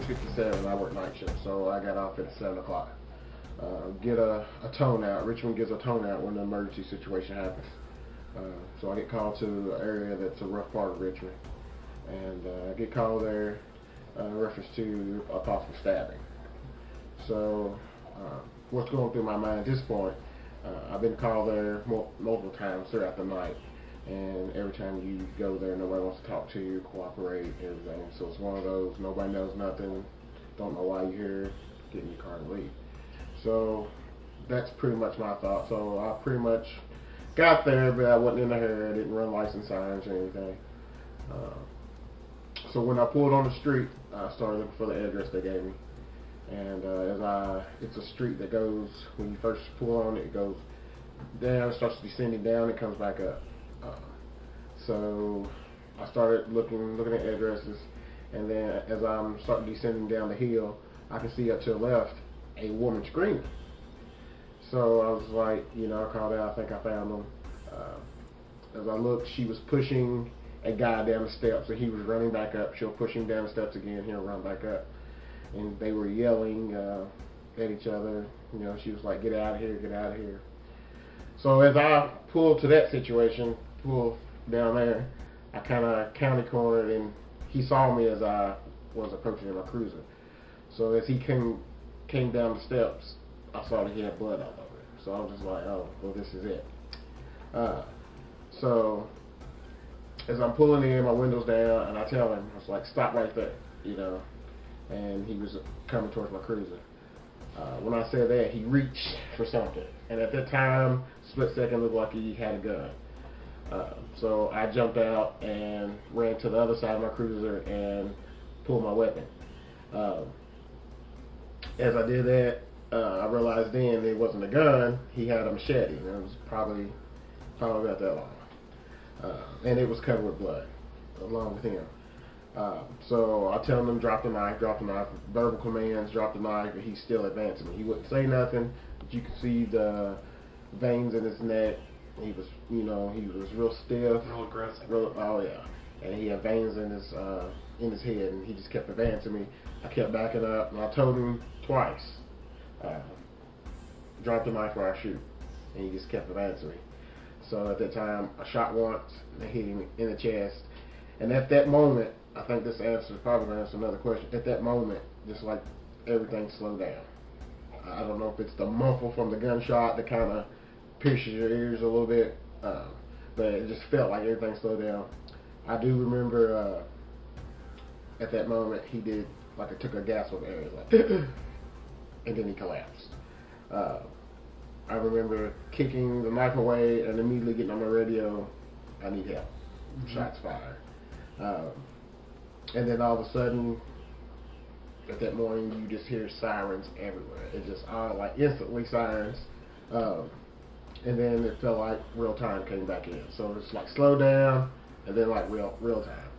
6:57. I work night shift, so I got off at 7 o'clock. Get a tone out. Richmond gets a tone out when the emergency situation happens. So I get called to an area that's a rough part of Richmond, and I get called there in reference to a possible stabbing. So what's going through my mind at this point, I've been called there multiple times throughout the night, and every time you go there, nobody wants to talk to you, cooperate, everything. So it's one of those, nobody knows nothing, don't know why you're here, get in your car and leave. So that's pretty much my thought. So I pretty much got there, but I wasn't in the hurry. I didn't run license signs or anything. So when I pulled on the street, I started looking for the address they gave me. And it's a street that goes, when you first pull on it, it goes down, starts descending down, it comes back up. So I started looking at addresses, and then as I'm starting descending down the hill, I can see up to the left a woman screaming. So I was like, I called out, I think I found them. As I looked, she was pushing a guy down the steps, and he was running back up. She'll push him down the steps again, he'll run back up. And they were yelling at each other. She was like, get out of here, get out of here. So as I pulled to that situation, pulled down there, I kind of county-cornered, and he saw me as I was approaching in my cruiser. So as he came down the steps, I saw that he had blood all over it. So I was just like, oh, well, this is it. So as I'm pulling in, my window's down, and I tell him, I was like, stop right there, and he was coming towards my cruiser. When I said that, he reached for something, and at that time, split second, looked like he had a gun. So I jumped out and ran to the other side of my cruiser and pulled my weapon. As I did that, I realized then it wasn't a gun, he had a machete, and it was probably about that long. And it was covered with blood, along with him. So I tell him, drop the knife, verbal commands, drop the knife, and he's still advancing me. He wouldn't say nothing, but you could see the veins in his neck. He was, he was real stiff. Real aggressive. Oh yeah. And he had veins in his head, and he just kept advancing me. I kept backing up, and I told him twice, drop the knife or I shoot. And he just kept advancing me. So at that time, I shot once, and I hit him in the chest. And at that moment, I think this answer is probably going to answer another question. At that moment, just like everything slowed down. I don't know if it's the muffle from the gunshot that kind of pierces your ears a little bit, but it just felt like everything slowed down. I do remember at that moment he did like it took a gasp of air, like, and then he collapsed. I remember kicking the knife away and immediately getting on my radio, I need help. Shots fired. And then all of a sudden, at that morning, you just hear sirens everywhere. It just all like instantly sirens. And then it felt like real time came back in. So it's like slow down, and then like real time.